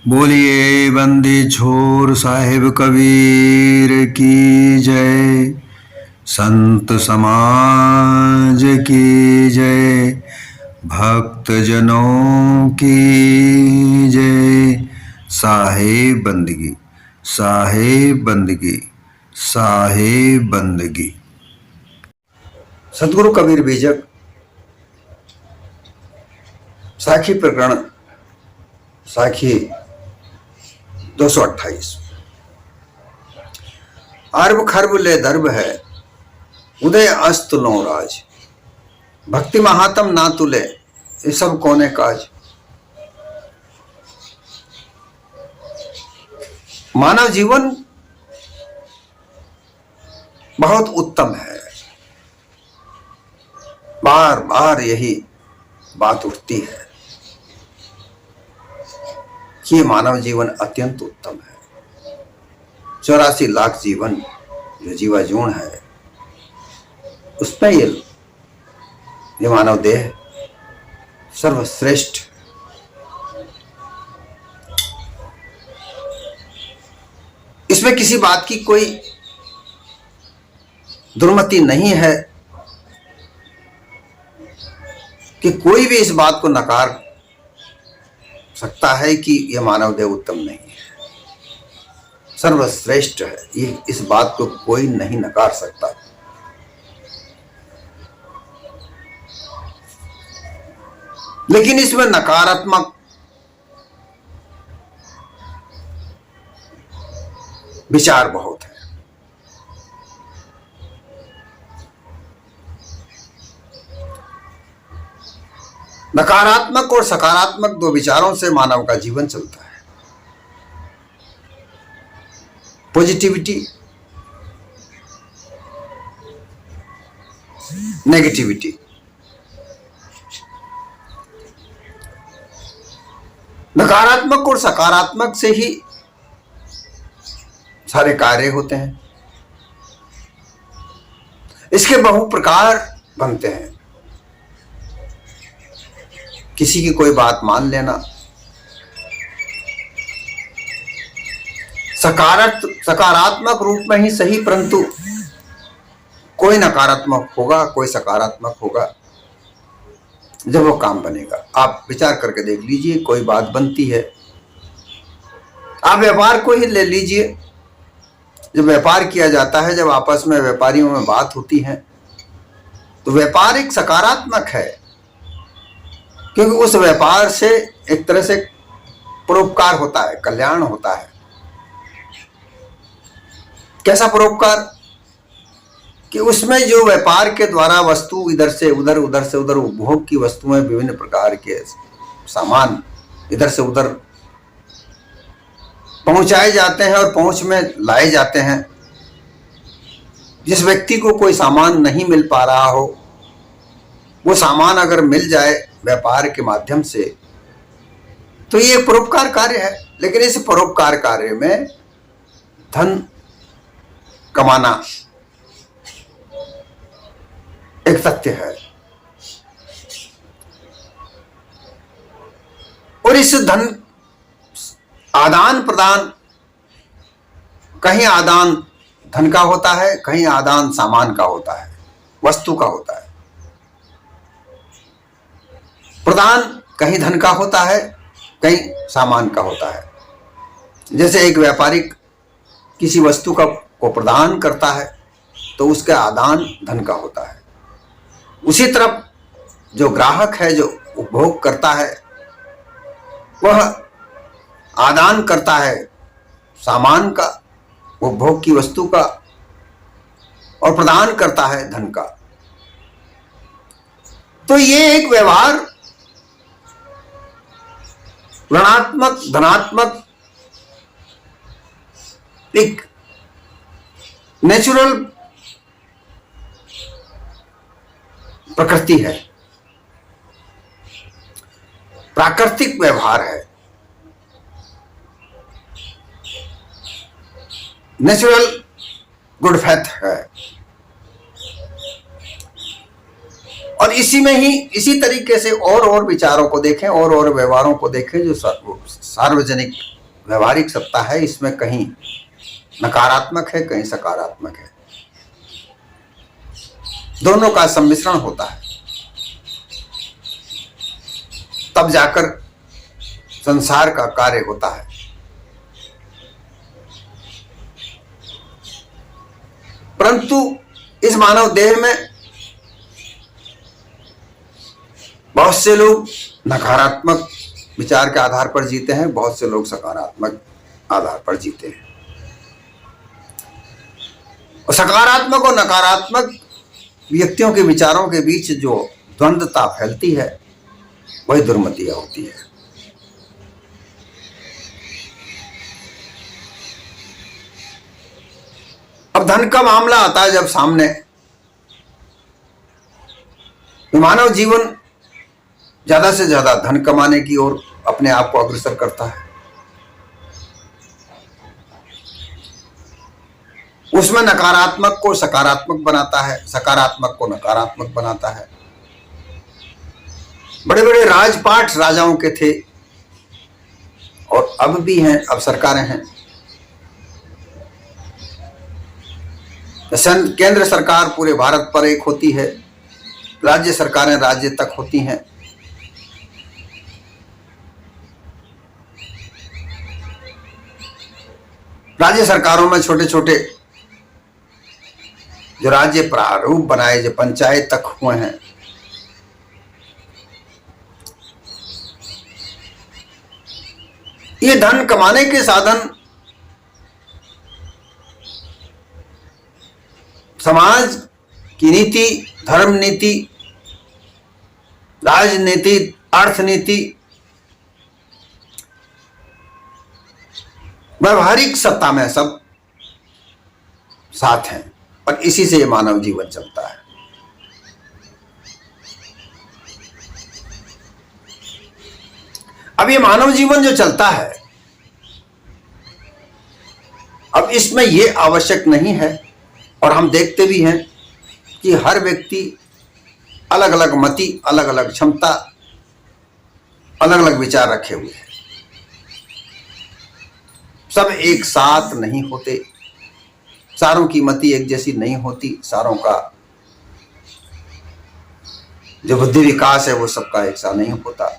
बोलिए बंदी छोर साहिब कबीर की जय। संत समाज की जय। भक्त जनों की जय। साहिब बंदगी, साहिब बंदगी, साहिब बंदगी। सदगुरु कबीर बीजक साखी प्रकरण साखी 228। अरब खरब ले दर्ब है, उदय अस्त लो राज। भक्ति महात्म ना तुले, ये सब कोने काज। मानव जीवन बहुत उत्तम है। बार बार यही बात उठती है कि मानव जीवन अत्यंत उत्तम है। 84 लाख जीवन जो जीवाजून है, उसमें ये मानव देह सर्वश्रेष्ठ। इसमें किसी बात की कोई दुर्मति नहीं है कि कोई भी इस बात को नकार सकता है कि यह मानव देह उत्तम नहीं है, सर्वश्रेष्ठ है। ये इस बात को कोई नहीं नकार सकता। लेकिन इसमें नकारात्मक विचार बहुत है। नकारात्मक और सकारात्मक दो विचारों से मानव का जीवन चलता है। Positivity, negativity. नकारात्मक और सकारात्मक से ही सारे कार्य होते हैं। इसके बहु प्रकार बनते हैं। किसी की कोई बात मान लेना, सकारात्मक रूप में ही सही, परंतु कोई नकारात्मक होगा, कोई सकारात्मक होगा जब वो काम बनेगा। आप विचार करके देख लीजिए, कोई बात बनती है। आप व्यापार को ही ले लीजिए। जब व्यापार किया जाता है, जब आपस में व्यापारियों में बात होती है, तो व्यापार एक सकारात्मक है, क्योंकि उस व्यापार से एक तरह से परोपकार होता है, कल्याण होता है। कैसा परोपकार? कि उसमें जो व्यापार के द्वारा वस्तु इधर से उधर, उधर से उधर, उपभोग की वस्तुएं, विभिन्न प्रकार के सामान इधर से उधर पहुंचाए जाते हैं और पहुंच में लाए जाते हैं। जिस व्यक्ति को कोई सामान नहीं मिल पा रहा हो, वो सामान अगर मिल जाए व्यापार के माध्यम से, तो ये परोपकार कार्य है। लेकिन इस परोपकार कार्य में धन कमाना एक सत्य है, और इस धन आदान प्रदान, कहीं आदान धन का होता है, कहीं आदान सामान का होता है, वस्तु का होता है। प्रदान कहीं धन का होता है, कहीं सामान का होता है। जैसे एक व्यापारी किसी वस्तु को प्रदान करता है, तो उसका आदान धन का होता है। उसी तरफ जो ग्राहक है, जो उपभोग करता है, वह आदान करता है सामान का, उपभोग की वस्तु का, और प्रदान करता है धन का। तो ये एक व्यवहार ऋणात्मक धनात्मक एक नेचुरल प्रकृति है, प्राकृतिक व्यवहार है, नेचुरल गुड फेथ है। और इसी में ही, इसी तरीके से और विचारों को देखें, और व्यवहारों को देखें जो सार्वजनिक व्यवहारिक सत्ता है, इसमें कहीं नकारात्मक है, कहीं सकारात्मक है, दोनों का सम्मिश्रण होता है, तब जाकर संसार का कार्य होता है। परंतु इस मानव देह में बहुत से लोग नकारात्मक विचार के आधार पर जीते हैं, बहुत से लोग सकारात्मक आधार पर जीते हैं। और सकारात्मक और नकारात्मक व्यक्तियों के विचारों के बीच जो द्वंद्वता फैलती है वही दुर्मतियां होती है। अब धन का मामला आता है जब सामने, मानव जीवन ज्यादा से ज्यादा धन कमाने की ओर अपने आप को अग्रसर करता है। उसमें नकारात्मक को सकारात्मक बनाता है, सकारात्मक को नकारात्मक बनाता है। बड़े बड़े राजपाट राजाओं के थे और अब भी हैं, अब सरकारें हैं। केंद्र सरकार पूरे भारत पर एक होती है, राज्य सरकारें राज्य तक होती हैं। राज्य सरकारों में छोटे छोटे जो राज्य प्रारूप बनाए, जो पंचायत तक हुए हैं, ये धन कमाने के साधन समाज की नीति, धर्म नीति, राजनीति, अर्थनीति, व्यवहारिक सत्ता में सब साथ हैं और इसी से मानव जीवन चलता है। अब ये मानव जीवन जो चलता है, अब इसमें ये आवश्यक नहीं है, और हम देखते भी हैं कि हर व्यक्ति अलग अलग मति, अलग अलग क्षमता, अलग अलग विचार रखे हुए हैं। सब एक साथ नहीं होते, सारों की मति एक जैसी नहीं होती, सारों का जो बुद्धि विकास है वो सबका एक सा नहीं होता।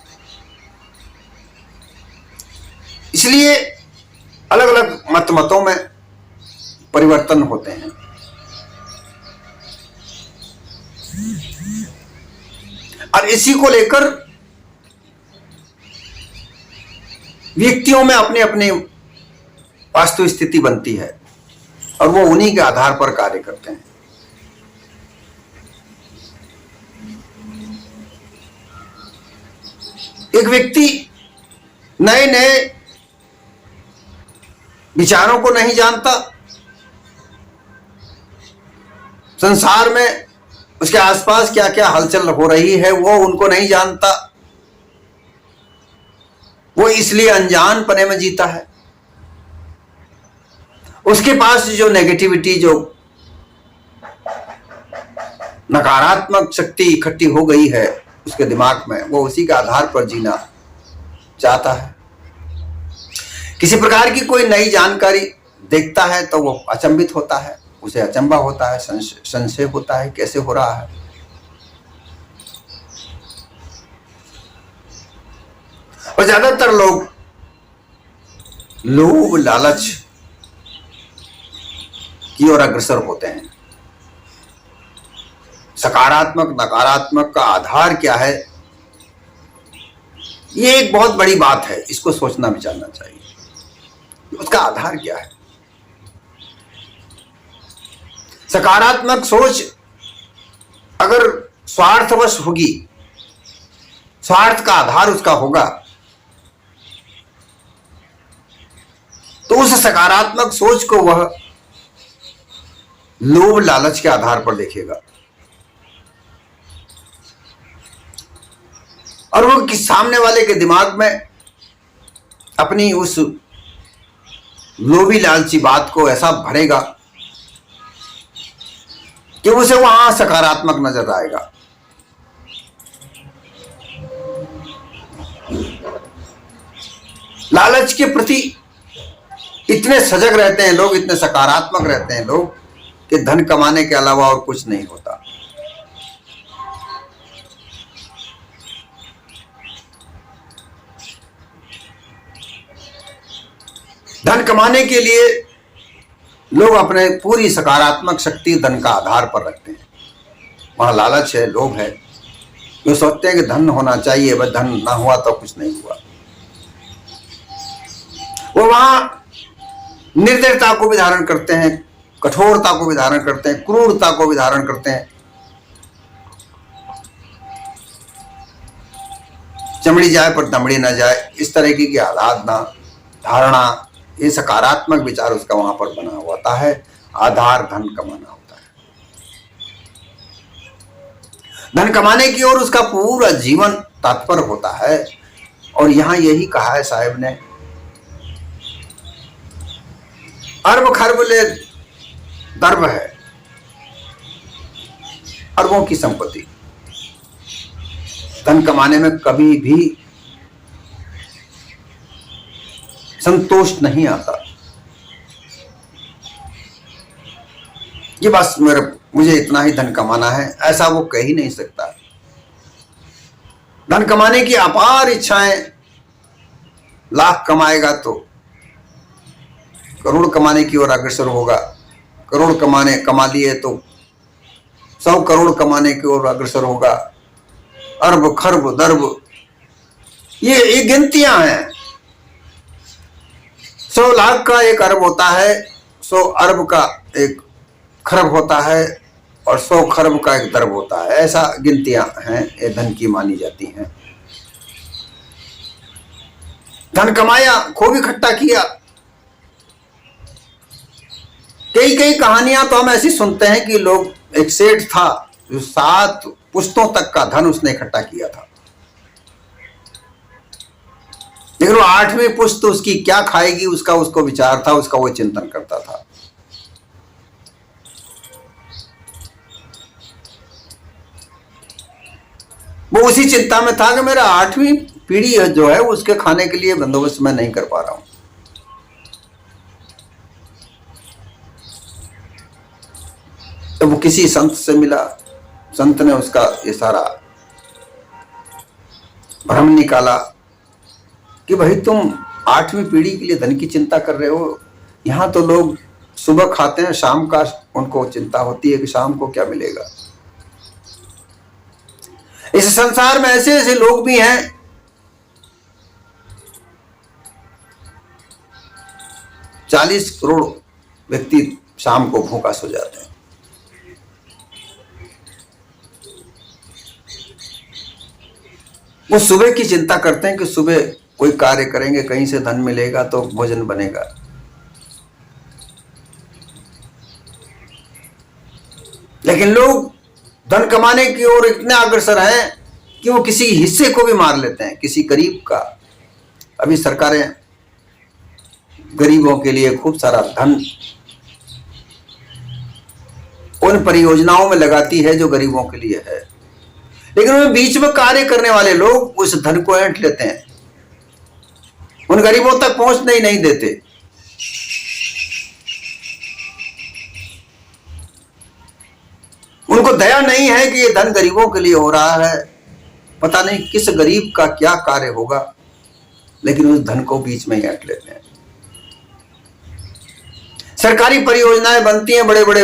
इसलिए अलग अलग मतों में परिवर्तन होते हैं। और इसी को लेकर व्यक्तियों में अपनी अपनी वास्तु स्थिति बनती है और वो उन्हीं के आधार पर कार्य करते हैं। एक व्यक्ति नए नए विचारों को नहीं जानता, संसार में उसके आसपास क्या क्या हलचल हो रही है वो उनको नहीं जानता, वो इसलिए अनजान पने में जीता है। उसके पास जो नेगेटिविटी, जो नकारात्मक शक्ति इकट्ठी हो गई है उसके दिमाग में, वो उसी के आधार पर जीना चाहता है। किसी प्रकार की कोई नई जानकारी देखता है तो वो अचंभित होता है, उसे अचंभा होता है, संशय होता है, कैसे हो रहा है। और ज्यादातर लोग लोभ लालच की ओर अग्रसर होते हैं। सकारात्मक नकारात्मक का आधार क्या है, ये एक बहुत बड़ी बात है, इसको सोचना विचारना चाहिए। उसका आधार क्या है? सकारात्मक सोच अगर स्वार्थवश होगी, स्वार्थ का आधार उसका होगा, तो उस सकारात्मक सोच को वह लोभ लालच के आधार पर देखेगा और वो सामने वाले के दिमाग में अपनी उस लोभी लालची बात को ऐसा भरेगा कि उसे वहां सकारात्मक नजर आएगा। लालच के प्रति इतने सजग रहते हैं लोग, इतने सकारात्मक रहते हैं लोग कि धन कमाने के अलावा और कुछ नहीं होता। धन कमाने के लिए लोग अपने पूरी सकारात्मक शक्ति धन का आधार पर रखते हैं। वहां लालच है, लोभ है, वो सोचते हैं कि धन होना चाहिए, बस धन ना हुआ तो कुछ नहीं हुआ। वो वहां निर्दयता को भी धारण करते हैं, कठोरता को भी धारण करते हैं, क्रूरता को भी धारण करते हैं। चमड़ी जाए पर दमड़ी ना जाए, इस तरह की आराधना, धारणा, ये सकारात्मक विचार उसका वहां पर बना होता है। आधार धन कमाना होता है। धन कमाने की ओर उसका पूरा जीवन तत्पर होता है। और यहां यही कहा है साहब ने, अरब खरब ले दर्ब है, अरबों की संपत्ति। धन कमाने में कभी भी संतोष नहीं आता। ये बस मुझे इतना ही धन कमाना है, ऐसा वो कह ही नहीं सकता। धन कमाने की अपार इच्छाएं, लाख कमाएगा तो करोड़ कमाने की ओर अग्रसर होगा, करोड़ कमा लिए तो 100 करोड़ कमाने की ओर अग्रसर होगा, अरब खरब दर्ब, ये गिनतियां हैं। 100 लाख का एक अरब होता है, 100 अरब का एक खरब होता है, और 100 खरब का एक दर्ब होता है। ऐसा गिनतियां हैं, ये धन की मानी जाती हैं। धन कमाया, खूब इकट्ठा किया। कई कहानियां तो हम ऐसी सुनते हैं कि लोग, एक सेठ था जो 7 पुश्तों तक का धन उसने इकट्ठा किया था, लेकिन वो 8वीं पुश्त उसकी क्या खाएगी उसका उसको विचार था, उसका वो चिंतन करता था। वो उसी चिंता में था कि मेरा 8वीं पीढ़ी जो है उसके खाने के लिए बंदोबस्त मैं नहीं कर पा रहा हूं। तो वो किसी संत से मिला, संत ने उसका ये सारा भ्रम निकाला कि भाई तुम 8वीं पीढ़ी के लिए धन की चिंता कर रहे हो। यहां तो लोग सुबह खाते हैं, शाम का उनको चिंता होती है कि शाम को क्या मिलेगा। इस संसार में ऐसे ऐसे लोग भी हैं 40 करोड़ व्यक्ति शाम को भूखा सो जाते हैं। वो सुबह की चिंता करते हैं कि सुबह कोई कार्य करेंगे, कहीं से धन मिलेगा तो भोजन बनेगा। लेकिन लोग धन कमाने की ओर इतने अग्रसर हैं कि वो किसी हिस्से को भी मार लेते हैं, किसी गरीब का। अभी सरकारें गरीबों के लिए खूब सारा धन उन परियोजनाओं में लगाती है जो गरीबों के लिए है, लेकिन उनमें बीच में कार्य करने वाले लोग उस धन को ऐंठ लेते हैं, उन गरीबों तक पहुंचने नहीं देते। उनको दया नहीं है कि ये धन गरीबों के लिए हो रहा है, पता नहीं किस गरीब का क्या कार्य होगा, लेकिन उस धन को बीच में ही ऐंठ लेते हैं। सरकारी परियोजनाएं बनती हैं, बड़े बड़े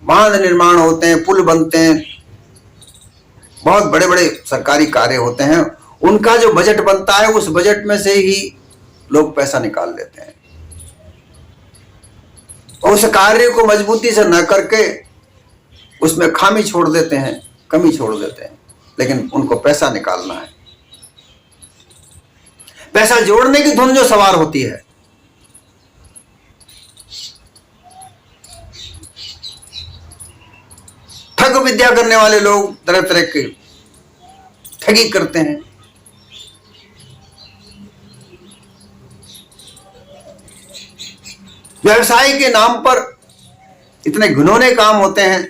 बांध निर्माण होते हैं, पुल बनते हैं, बहुत बड़े बड़े सरकारी कार्य होते हैं। उनका जो बजट बनता है उस बजट में से ही लोग पैसा निकाल लेते हैं, और उस कार्य को मजबूती से न करके उसमें खामी छोड़ देते हैं, कमी छोड़ देते हैं। लेकिन उनको पैसा निकालना है, पैसा जोड़ने की धुन जो सवार होती है, ठग विद्या करने वाले लोग तरह तरह की ठगी करते हैं। व्यवसाय के नाम पर इतने घिनौने काम होते हैं।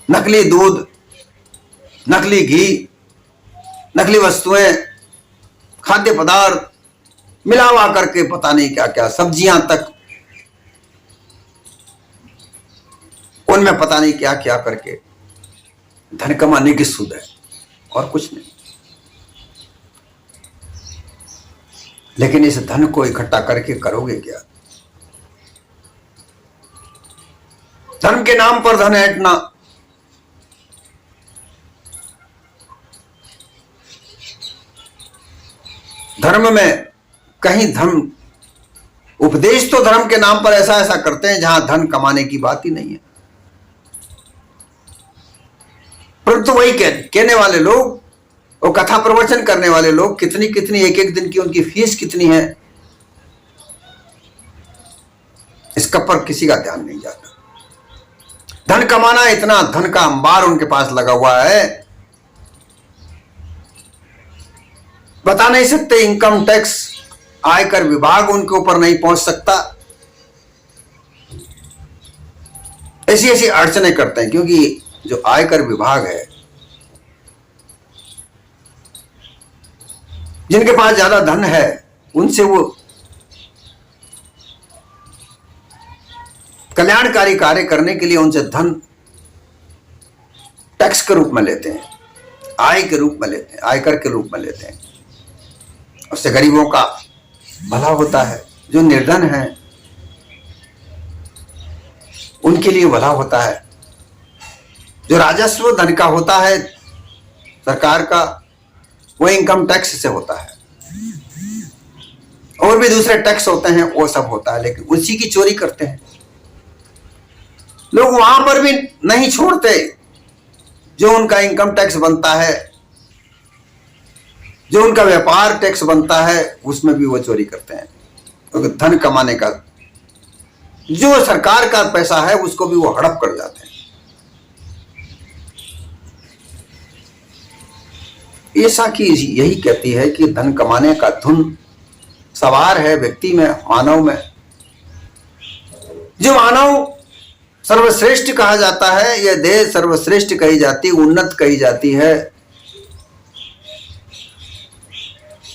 नकली दूध, नकली घी, नकली वस्तुएं खाद्य पदार्थ मिलावा करके पता नहीं क्या क्या, सब्जियां तक उनमें पता नहीं क्या क्या करके धन कमाने की सूद है और कुछ नहीं। लेकिन इस धन को इकट्ठा करके करोगे क्या? धर्म के नाम पर धन ऐंठना, धर्म में कहीं धर्म उपदेश तो धर्म के नाम पर ऐसा ऐसा करते हैं जहां धन कमाने की बात ही नहीं है। परंतु वही कहने वाले लोग, वो कथा प्रवचन करने वाले लोग, कितनी कितनी एक एक दिन की उनकी फीस कितनी है, इसका पर किसी का ध्यान नहीं जाता। धन कमाना, इतना धन का अंबार उनके पास लगा हुआ है, बता नहीं सकते। इनकम टैक्स, आयकर विभाग उनके ऊपर नहीं पहुंच सकता। ऐसी ऐसी अड़चनें करते हैं, क्योंकि जो आयकर विभाग है, जिनके पास ज्यादा धन है, उनसे वो कल्याणकारी कार्य करने के लिए उनसे धन टैक्स के रूप में लेते हैं, आय के रूप में लेते हैं, आयकर के रूप में लेते हैं। उससे गरीबों का भला होता है, जो निर्धन है उनके लिए भला होता है। जो राजस्व धन का होता है सरकार का, वो इनकम टैक्स से होता है, और भी दूसरे टैक्स होते हैं, वो सब होता है, लेकिन उसी की चोरी करते हैं लोग। वहां पर भी नहीं छोड़ते, जो उनका इनकम टैक्स बनता है, जो उनका व्यापार टैक्स बनता है, उसमें भी वो चोरी करते हैं। क्योंकि धन कमाने का जो सरकार का पैसा है, उसको भी वो हड़प कर जाते हैं। ऐसा की यही कहती है कि धन कमाने का धुन सवार है व्यक्ति में, मानव में। जो मानव सर्वश्रेष्ठ कहा जाता है, यह देह सर्वश्रेष्ठ कही जाती, उन्नत कही जाती है।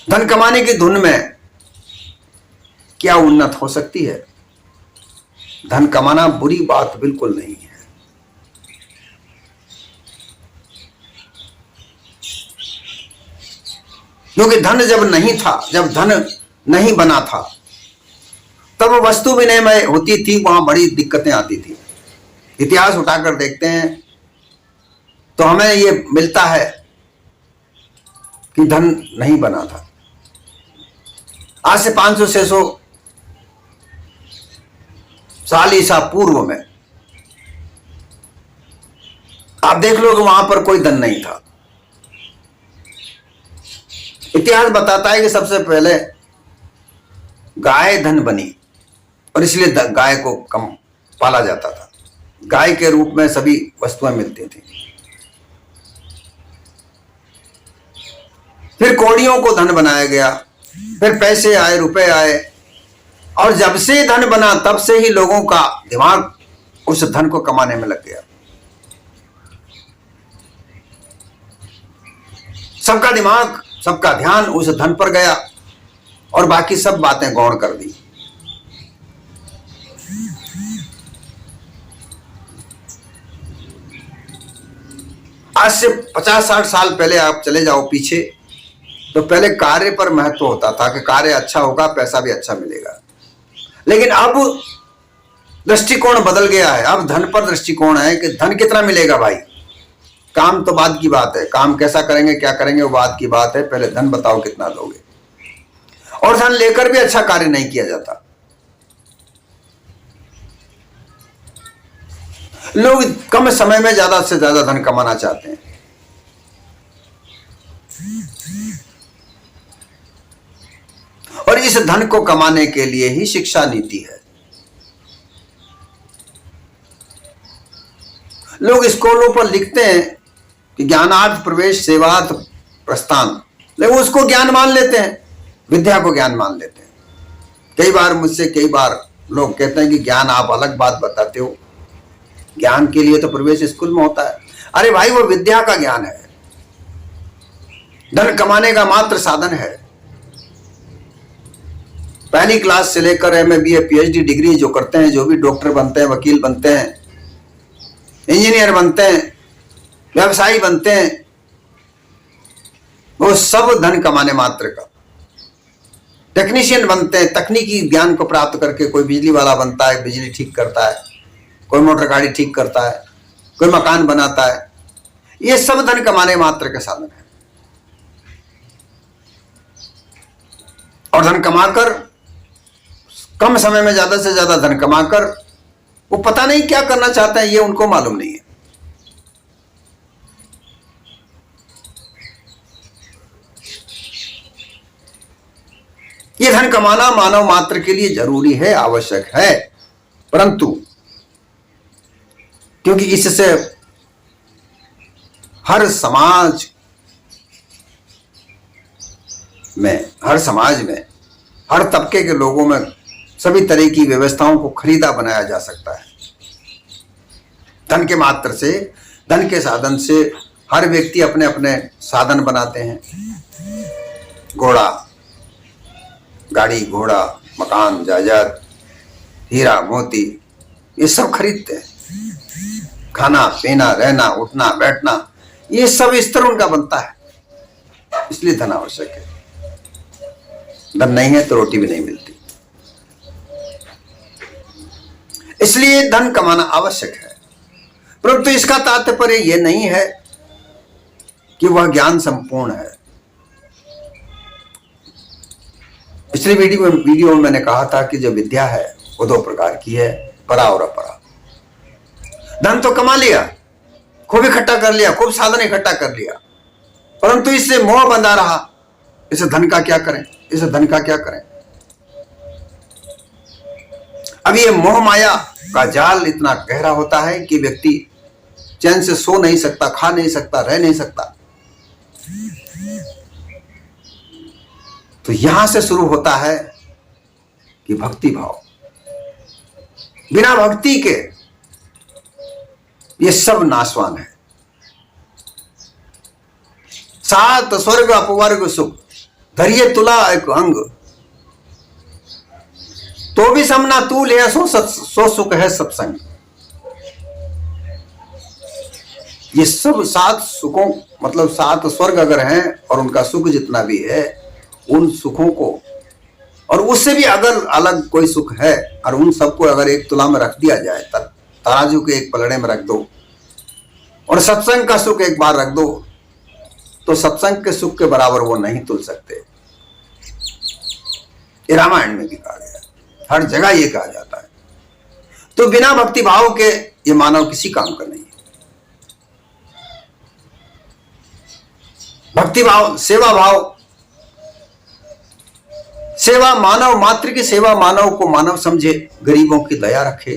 धन कमाने की धुन में क्या उन्नत हो सकती है? धन कमाना बुरी बात बिल्कुल नहीं है। क्योंकि धन जब नहीं था, जब धन नहीं बना था, तब वस्तु विनिमय होती थी, वहां बड़ी दिक्कतें आती थी। इतिहास उठाकर देखते हैं तो हमें ये मिलता है कि धन नहीं बना था। आज से 500-600 साल ईसा पूर्व में आप देख लो कि वहां पर कोई धन नहीं था। इतिहास बताता है कि सबसे पहले गाय धन बनी, और इसलिए गाय को कम पाला जाता था। गाय के रूप में सभी वस्तुएं मिलती थी। फिर कौड़ियों को धन बनाया गया, फिर पैसे आए, रुपए आए, और जब से धन बना तब से ही लोगों का दिमाग उस धन को कमाने में लग गया। सबका दिमाग, सबका ध्यान उस धन पर गया, और बाकी सब बातें गौण कर दी। आज से 50-60 साल पहले आप चले जाओ पीछे, तो पहले कार्य पर महत्व होता था कि कार्य अच्छा होगा, पैसा भी अच्छा मिलेगा। लेकिन अब दृष्टिकोण बदल गया है। अब धन पर दृष्टिकोण है कि धन कितना मिलेगा भाई, काम तो बाद की बात है, काम कैसा करेंगे, क्या करेंगे, वो बाद की बात है, पहले धन बताओ कितना दोगे। और धन लेकर भी अच्छा कार्य नहीं किया जाता। लोग कम समय में ज्यादा से ज्यादा धन कमाना चाहते हैं। और इस धन को कमाने के लिए ही शिक्षा नीति है। लोग स्कूलों पर लिखते हैं कि ज्ञानार्थ प्रवेश सेवार्थ प्रस्थान, लेकिन उसको ज्ञान मान लेते हैं, विद्या को ज्ञान मान लेते हैं। कई बार मुझसे कई बार लोग कहते हैं कि ज्ञान आप अलग बात बताते हो, ज्ञान के लिए तो प्रवेश स्कूल में होता है। अरे भाई, वो विद्या का ज्ञान है, धन कमाने का मात्र साधन है। पहली क्लास से लेकर एमए बीए पीएचडी डिग्री जो करते हैं, जो भी डॉक्टर बनते हैं, वकील बनते हैं, इंजीनियर बनते हैं, व्यवसायी बनते हैं, वो सब धन कमाने मात्र का। टेक्नीशियन बनते हैं, तकनीकी ज्ञान को प्राप्त करके कोई बिजली वाला बनता है, बिजली ठीक करता है, कोई मोटर गाड़ी ठीक करता है, कोई मकान बनाता है। ये सब धन कमाने मात्र के साधन है। और धन कमाकर, कम समय में ज्यादा से ज्यादा धन कमाकर वो पता नहीं क्या करना चाहते हैं, ये उनको मालूम नहीं है। ये धन कमाना मानव मात्र के लिए जरूरी है, आवश्यक है, परंतु क्योंकि इससे हर समाज में हर तबके के लोगों में सभी तरह की व्यवस्थाओं को खरीदा बनाया जा सकता है। धन के मात्र से, धन के साधन से हर व्यक्ति अपने अपने साधन बनाते हैं। घोड़ा गाड़ी, घोड़ा, मकान, जायदाद, हीरा मोती, ये सब खरीदते हैं। खाना पीना, रहना, उठना, बैठना, ये सब स्तर उनका बनता है। इसलिए धन आवश्यक है। धन नहीं है तो रोटी भी नहीं मिलती। इसलिए धन कमाना आवश्यक है, परंतु इसका तात्पर्य यह नहीं है कि वह ज्ञान संपूर्ण है। पिछले वीडियो में मैंने कहा था कि जो विद्या है वो दो प्रकार की है, परा और अपरा। धन तो कमा लिया, खूब इकट्ठा कर लिया, खूब साधन इकट्ठा कर लिया, परंतु इससे मोह बंधा रहा। इसे धन का क्या करें, इसे धन का क्या करें। अब ये मोह माया का जाल इतना गहरा होता है कि व्यक्ति चैन से सो नहीं सकता, खा नहीं सकता, रह नहीं सकता। तो यहां से शुरू होता है कि भक्ति भाव। बिना भक्ति के ये सब नाशवान है। सात स्वर्ग अपवर्ग सुख, धरिए तुला एक अंग, तो भी समना तू ले सो सुख है सत्संग। ये सब सात सुखों, मतलब सात स्वर्ग अगर हैं और उनका सुख जितना भी है, उन सुखों को, और उससे भी अगर अलग कोई सुख है, और उन सबको अगर एक तुला में रख दिया जाए, तराजू के एक पलड़े में रख दो और सत्संग का सुख एक बार रख दो, तो सत्संग के सुख के बराबर वो नहीं तुल सकते। ये रामायण में भी कहा गया, हर जगह ये कहा जाता है। तो बिना भक्ति भाव के ये मानव किसी काम का नहीं है। भक्ति भाव, सेवा भाव, सेवा मानव मात्र की सेवा, मानव को मानव समझे, गरीबों की दया रखे,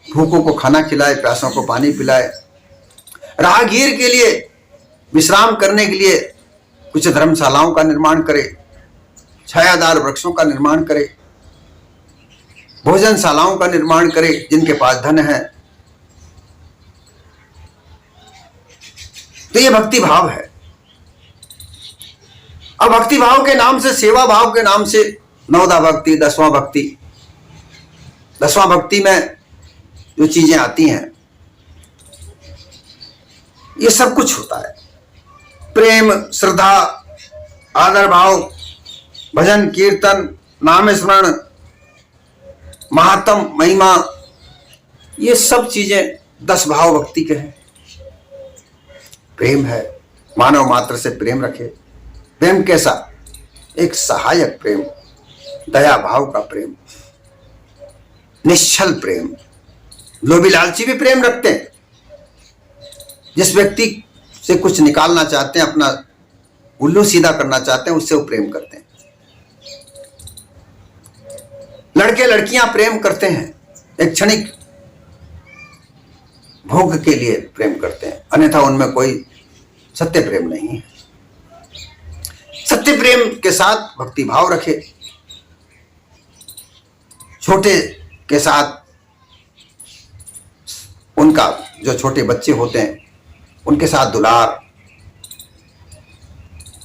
भूखों को खाना खिलाए, प्यासों को पानी पिलाए, राहगीर के लिए विश्राम करने के लिए कुछ धर्मशालाओं का निर्माण करे, छायादार वृक्षों का निर्माण करे, भोजनशालाओं का निर्माण करे जिनके पास धन है। तो ये भक्ति भाव है। अब भक्ति भाव के नाम से, सेवा भाव के नाम से नवदा भक्ति, दसवां भक्ति, दसवां भक्ति में जो चीजें आती हैं, ये सब कुछ होता है। प्रेम, श्रद्धा, आदर भाव, भजन कीर्तन, नाम स्मरण, महात्म, महिमा, ये सब चीजें 10 भाव भक्ति के हैं। प्रेम है, मानव मात्र से प्रेम रखे। प्रेम कैसा? एक सहायक प्रेम, दया भाव का प्रेम, निश्चल प्रेम। लोभी लालची भी प्रेम रखते हैं। जिस व्यक्ति से कुछ निकालना चाहते हैं, अपना उल्लू सीधा करना चाहते हैं, उससे वो प्रेम करते हैं। लड़के लड़कियां प्रेम करते हैं, एक क्षणिक भोग के लिए प्रेम करते हैं, अन्यथा उनमें कोई सत्य प्रेम नहीं है। सत्य प्रेम के साथ भक्ति भाव रखे। छोटे के साथ उनका, जो छोटे बच्चे होते हैं उनके साथ दुलार,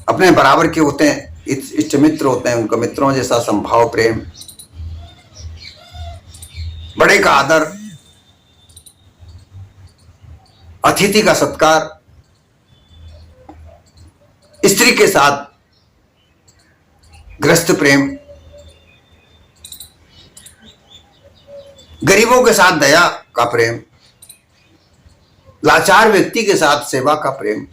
अपने बराबर के होते हैं इष्ट मित्र होते हैं उनका मित्रों जैसा संभाव प्रेम, बड़े का आदर, अतिथि का सत्कार, स्त्री के साथ गृहस्थ प्रेम, गरीबों के साथ दया का प्रेम, लाचार व्यक्ति के साथ सेवा का प्रेम,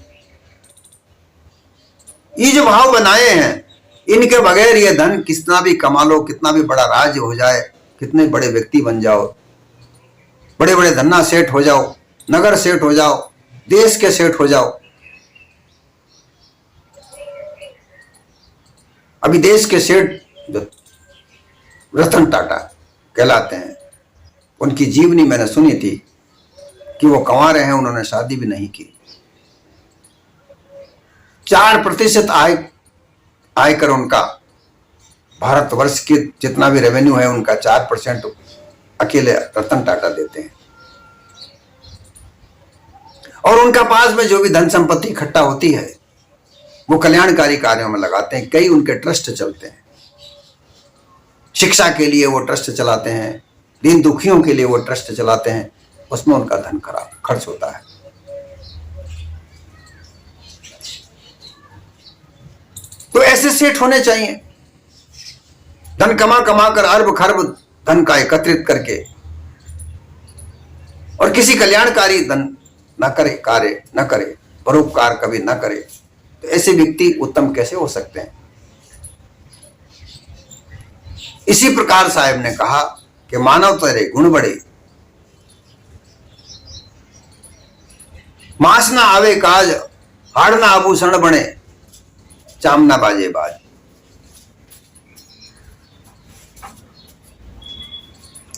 ये जो भाव बनाए हैं, इनके बगैर ये धन कितना भी कमा लो, कितना भी बड़ा राज्य हो जाए, कितने बड़े व्यक्ति बन जाओ, बड़े बड़े धन्ना सेठ हो जाओ, नगर सेठ हो जाओ, देश के सेठ हो जाओ, अभी देश के सेठ जो रतन टाटा कहलाते हैं, उनकी जीवनी मैंने सुनी थी कि वो कमा रहे हैं, उन्होंने शादी भी नहीं की। 4% आयकर उनका, भारतवर्ष के जितना भी रेवेन्यू है उनका 4% अकेले रतन टाटा देते हैं। और उनका पास में जो भी धन संपत्ति इकट्ठा होती है वो कल्याणकारी कार्यों में लगाते हैं। कई उनके ट्रस्ट चलते हैं, शिक्षा के लिए वो ट्रस्ट चलाते हैं, दीन दुखियों के लिए वो ट्रस्ट चलाते हैं, उसमें उनका धन खर्च होता है। तो ऐसे सेठ होने चाहिए, धन कमा कमा कर अरब खरब धन का एकत्रित करके और किसी कल्याणकारी धन न करे, कार्य न करे, परोपकार कभी न करे, तो ऐसे व्यक्ति उत्तम कैसे हो सकते हैं। इसी प्रकार साहब ने कहा कि मानव तेरे गुण बड़े, मास ना आवे काज, हाड़ ना आभूषण बने, चाम ना बाजे बाज।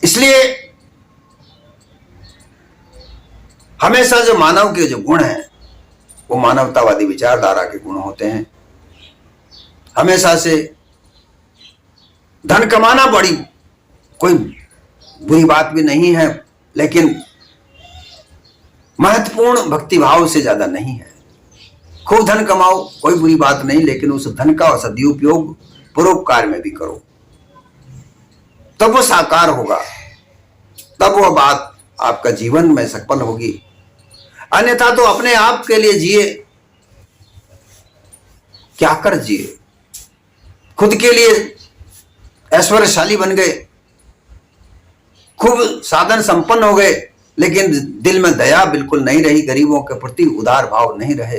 इसलिए हमेशा जो मानव के जो गुण हैं वो मानवतावादी विचारधारा के गुण होते हैं। हमेशा से धन कमाना बड़ी कोई बुरी बात भी नहीं है, लेकिन महत्वपूर्ण भक्तिभाव से ज्यादा नहीं है। खूब धन कमाओ कोई बुरी बात नहीं, लेकिन उस धन का सदुपयोग परोपकार में भी करो, तब वो साकार होगा, तब वह बात आपका जीवन में सफल होगी। अन्यथा तो अपने आप के लिए जिए, क्या कर जिए, खुद के लिए ऐश्वर्यशाली बन गए, खूब साधन संपन्न हो गए, लेकिन दिल में दया बिल्कुल नहीं रही, गरीबों के प्रति उदार भाव नहीं रहे,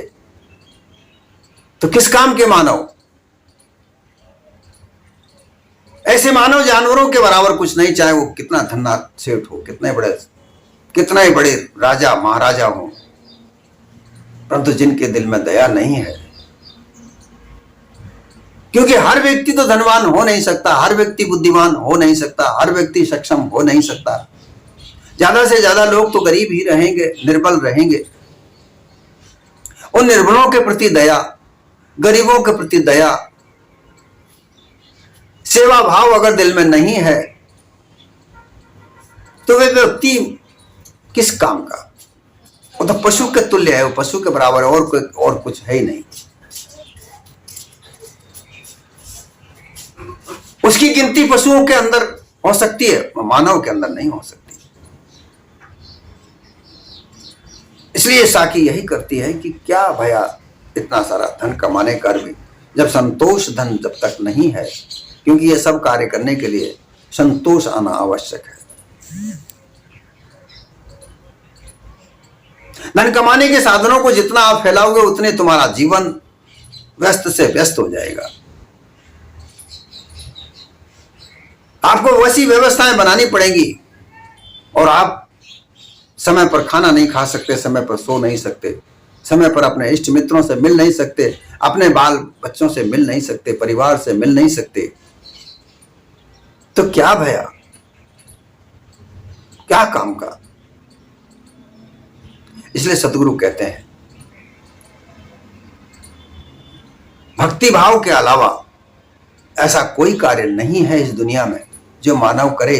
तो किस काम के मानव। ऐसे मानव जानवरों के बराबर कुछ नहीं, चाहे वो कितना धन्ना सेठ हो, कितना ही बड़े राजा महाराजा हो, परंतु जिनके दिल में दया नहीं है। क्योंकि हर व्यक्ति तो धनवान हो नहीं सकता, हर व्यक्ति बुद्धिमान हो नहीं सकता, हर व्यक्ति सक्षम हो नहीं सकता। ज्यादा से ज्यादा लोग तो गरीब ही रहेंगे, निर्बल रहेंगे। उन निर्बलों के प्रति दया, गरीबों के प्रति दया, सेवा भाव अगर दिल में नहीं है तो वे व्यक्ति किस काम का। वो तो पशु के तुल्य है, वो पशु के बराबर और कुछ है ही नहीं। उसकी गिनती पशुओं के अंदर हो सकती है, मानव के अंदर नहीं हो सकती। इसलिए साकी यही करती है कि क्या भया इतना सारा धन कमाने कर भी, जब संतोष धन जब तक नहीं है, क्योंकि ये सब कार्य करने के लिए संतोष आना आवश्यक है। धन कमाने के साधनों को जितना आप फैलाओगे उतने तुम्हारा जीवन व्यस्त से व्यस्त हो जाएगा। आपको वैसी व्यवस्थाएं बनानी पड़ेंगी, और आप समय पर खाना नहीं खा सकते, समय पर सो नहीं सकते, समय पर अपने इष्ट मित्रों से मिल नहीं सकते, अपने बाल बच्चों से मिल नहीं सकते, परिवार से मिल नहीं सकते, तो क्या भया, क्या काम का। इसलिए सतगुरु कहते हैं भक्ति भाव के अलावा ऐसा कोई कार्य नहीं है इस दुनिया में जो मानव करे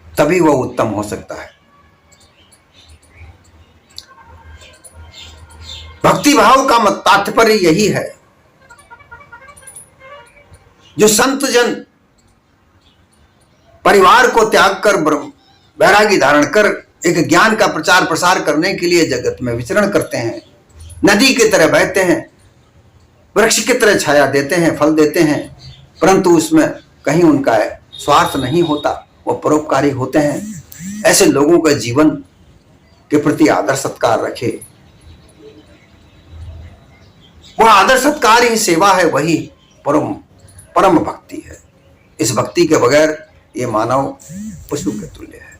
तभी वह उत्तम हो सकता है। भक्ति भाव का तात्पर्य यही है, जो संत जन परिवार को त्याग कर वैरागी धारण कर एक ज्ञान का प्रचार प्रसार करने के लिए जगत में विचरण करते हैं, नदी की तरह बहते हैं, वृक्ष की तरह छाया देते हैं, फल देते हैं, परंतु उसमें कहीं उनका स्वार्थ नहीं होता, वो परोपकारी होते हैं। ऐसे लोगों का जीवन के प्रति आदर सत्कार रखे। वह आदर सत्कार ही सेवा है, वही परम भक्ति है। इस भक्ति के बगैर ये मानव पशु के तुल्य है।